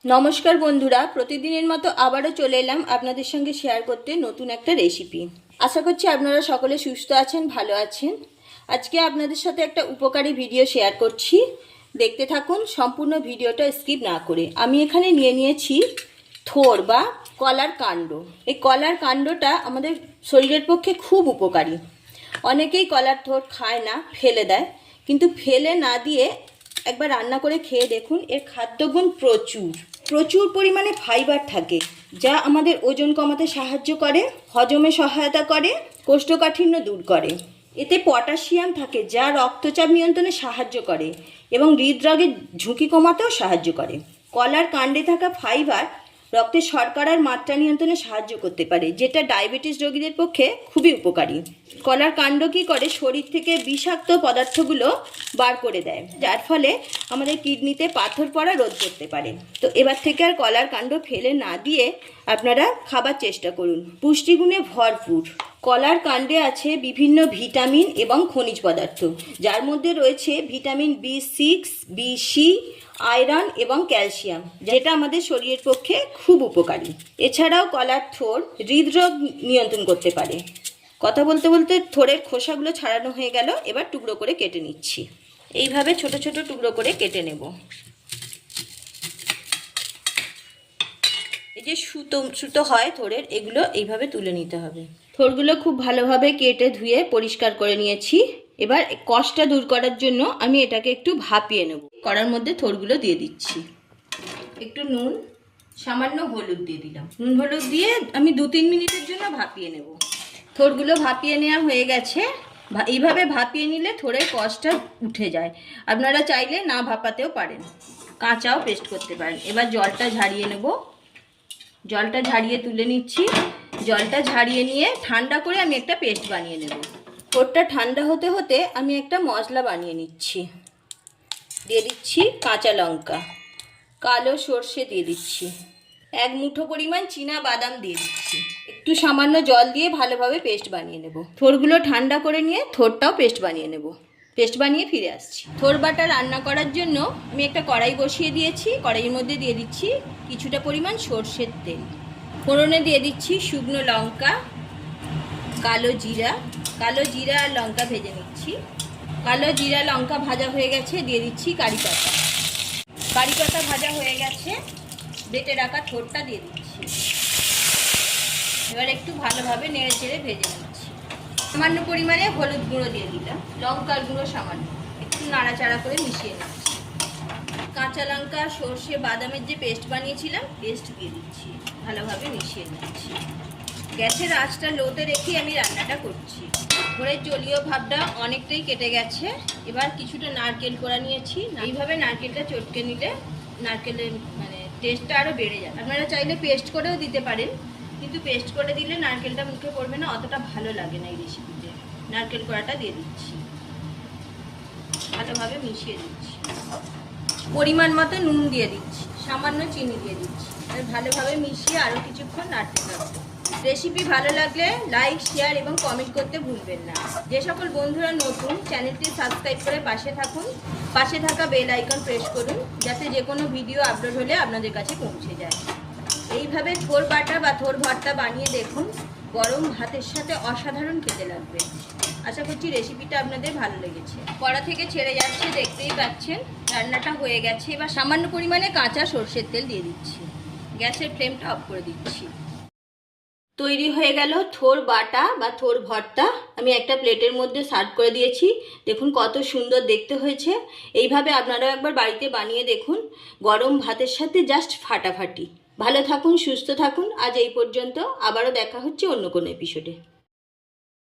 নমস্কার বন্ধুরা, প্রতিদিনের মতো আবারও চলে এলাম আপনাদের সঙ্গে শেয়ার করতে নতুন একটা রেসিপি। আশা করছি আপনারা সকলে সুস্থ আছেন, ভালো আছেন। আজকে আপনাদের সাথে একটা উপকারী ভিডিও শেয়ার করছি, দেখতে থাকুন সম্পূর্ণ ভিডিওটা স্কিপ না করে। আমি এখানে নিয়ে নিয়েছি থোর বা কলার কাণ্ড। এই কলার কাণ্ডটা আমাদের শরীরের পক্ষে খুব উপকারী। অনেকেই কলার থোর খায় না, ফেলে দেয়, কিন্তু ফেলে না দিয়ে একবার রান্না করে খেয়ে দেখুন। এর খাদ্যগুণ প্রচুর পরিমাণে ফাইবার থাকে, যা আমাদের ওজন কমাতে সাহায্য করে, হজমে সহায়তা করে, কোষ্ঠকাঠিন্য দূর করে। এতে পটাশিয়াম থাকে, যা রক্তচাপ নিয়ন্ত্রণে সাহায্য করে এবং হৃদরোগের ঝুঁকি কমাতেও সাহায্য করে। কলার কাণ্ডে থাকা ফাইবার রক্তে শর্করার মাত্রা নিয়ন্ত্রণে সাহায্য করতে পারে, যেটা ডায়াবেটিস রোগীদের পক্ষে খুবই উপকারী। কলার কাণ্ড কী করে, শরীর থেকে বিষাক্ত পদার্থগুলো বার করে দেয়, যার ফলে আমাদের কিডনিতে পাথর পড়া রোধ করতে পারে। তো এবার থেকে আর কলার কাণ্ড ফেলে না দিয়ে আপনারা খাবার চেষ্টা করুন। পুষ্টিগুণে ভরপুর কলার কাণ্ডে আছে বিভিন্ন ভিটামিন এবং খনিজ পদার্থ, যার মধ্যে রয়েছে ভিটামিন B6, BC, আয়রন এবং ক্যালসিয়াম, যেটা আমাদের শরীরের পক্ষে খুব উপকারী। এছাড়াও কলার থোর হৃদরোগ নিয়ন্ত্রণ করতে পারে। কথা বলতে বলতে থোরের খোসাগুলো ছাড়ানো হয়ে গেল। এবার টুকরো করে কেটে নিচ্ছি। এইভাবে ছোট ছোট টুকরো করে কেটে নেব। এই যে সুতো হয় থোরের, এগুলো এইভাবে তুলে নিতে হবে। থোরগুলো খুব ভালোভাবে কেটে ধুয়ে পরিষ্কার করে নিয়েছি। এবার কষটা দূর করার জন্য আমি এটাকে একটু ভাপিয়ে নেব। কড়ার মধ্যে থোরগুলো দিয়ে দিচ্ছি। একটু নুন, সামান্য হলুদ দিয়ে দিলাম। নুন হলুদ দিয়ে আমি 2-3 মিনিটের জন্য ভাপিয়ে নেব। থোরগুলো ভাপিয়ে নেওয়া হয়ে গেছে। এইভাবে ভাপিয়ে নিলে থোরের কষটা উঠে যায়। আপনারা চাইলে না ভাপাতেও পারেন, কাঁচাও পেস্ট করতে পারেন। এবার জলটা ঝারিয়ে নেব। জলটা ঝারিয়ে তুলে নিচ্ছি। জলটা ঝারিয়ে নিয়ে ঠান্ডা করে আমি একটা পেস্ট বানিয়ে নেব। থোরটা ঠান্ডা হতে হতে আমি একটা মশলা বানিয়ে নিচ্ছি। দিয়ে দিচ্ছি কাঁচা লঙ্কা, কালো সর্ষে দিয়ে দিচ্ছি, 1 মুঠো পরিমাণ চীনা বাদাম দিয়ে দিচ্ছি। একটু সামান্য জল দিয়ে ভালোভাবে পেস্ট বানিয়ে নেব। থোরগুলো ঠান্ডা করে নিয়ে থোরটাও পেস্ট বানিয়ে নেব। পেস্ট বানিয়ে ফিরে আসছি। থোর বাটা রান্না করার জন্য আমি একটা কড়াই বসিয়ে দিয়েছি। কড়াইয়ের মধ্যে দিয়ে দিচ্ছি কিছুটা পরিমাণ সর্ষের তেল। ফোড়নে দিয়ে দিচ্ছি শুকনো লঙ্কা, কালো জিরা আর লঙ্কা ভেজে নিচ্ছি। কালো জিরা লঙ্কা ভাজা হয়ে গেছে, দিয়ে দিচ্ছি কারি পাতা ভাজা হয়ে গেছে। বেটে রাখা থোরটা দিয়ে দিচ্ছি। এবার একটু ভালোভাবে নেড়ে চেড়ে ভেজে নিচ্ছি। সামান্য পরিমাণে হলুদ গুঁড়ো দিয়ে দিলাম, লঙ্কার গুঁড়ো সামান্য, একটু নাড়াচাড়া করে মিশিয়ে নিচ্ছি। কাঁচা লঙ্কা, সর্ষে, বাদামের যে পেস্ট বানিয়েছিলাম, পেস্ট দিয়ে দিচ্ছি, ভালোভাবে মিশিয়ে নিচ্ছি। গ্যাসের আঁচটা লোতে রেখে আমি রান্নাটা করছি। থোরের জলীয় ভাবটা অনেকটাই কেটে গেছে। এবার কিছুটা নারকেল কোড়া নিয়েছি। এইভাবে নারকেলটা চটকে নিলে নারকেলের টেস্টটা আরও বেড়ে যায়। আপনারা চাইলে পেস্ট করেও দিতে পারেন, কিন্তু পেস্ট করে দিলে নারকেলটা মুখে পড়বে না, অতটা ভালো লাগে না এই রেসিপিতে। নারকেল কোড়াটা দিয়ে দিচ্ছি, ভালোভাবে মিশিয়ে দিচ্ছি। পরিমাণ মতো নুন দিয়ে দিচ্ছি, সামান্য চিনি দিয়ে দিচ্ছি। আর ভালোভাবে মিশিয়ে আরও কিছুক্ষণ নাড়তে থাকবো। রেসিপি ভালো লাগলে লাইক, শেয়ার এবং কমেন্ট করতে ভুলবেন না। যে সকল বন্ধুরা নতুন, চ্যানেলটি সাবস্ক্রাইব করে পাশে থাকুন। পাশে থাকা বেল আইকন প্রেস করুন, যাতে যে কোনো ভিডিও আপলোড হলে আপনাদের কাছে পৌঁছে যায়। এইভাবে থোর বাটা বা থোর ভর্তা বানিয়ে দেখুন, গরম ভাতের সাথে অসাধারণ খেতে লাগবে। আশা করছি রেসিপিটা আপনাদের ভালো লেগেছে। কড়া থেকে ছেড়ে যাচ্ছে, দেখতেই পাচ্ছেন। রান্নাটা হয়ে গেছে। এবার সামান্য পরিমাণে কাঁচা সর্ষের তেল দিয়ে দিচ্ছি। গ্যাসের ফ্লেমটা অফ করে দিচ্ছি। তৈরি হয়ে গেল থোর বাটা বা থোর ভর্তা। আমি একটা প্লেটের মধ্যে সার্ভ করে দিয়েছি। দেখুন কত সুন্দর দেখতে হয়েছে। এইভাবে আপনারাও একবার বাড়িতে বানিয়ে দেখুন, গরম ভাতের সাথে জাস্ট ফাটাফাটি। ভালো থাকুন, সুস্থ থাকুন। আজ এই পর্যন্ত। আবারও দেখা হচ্ছে অন্য কোনো এপিসোডে।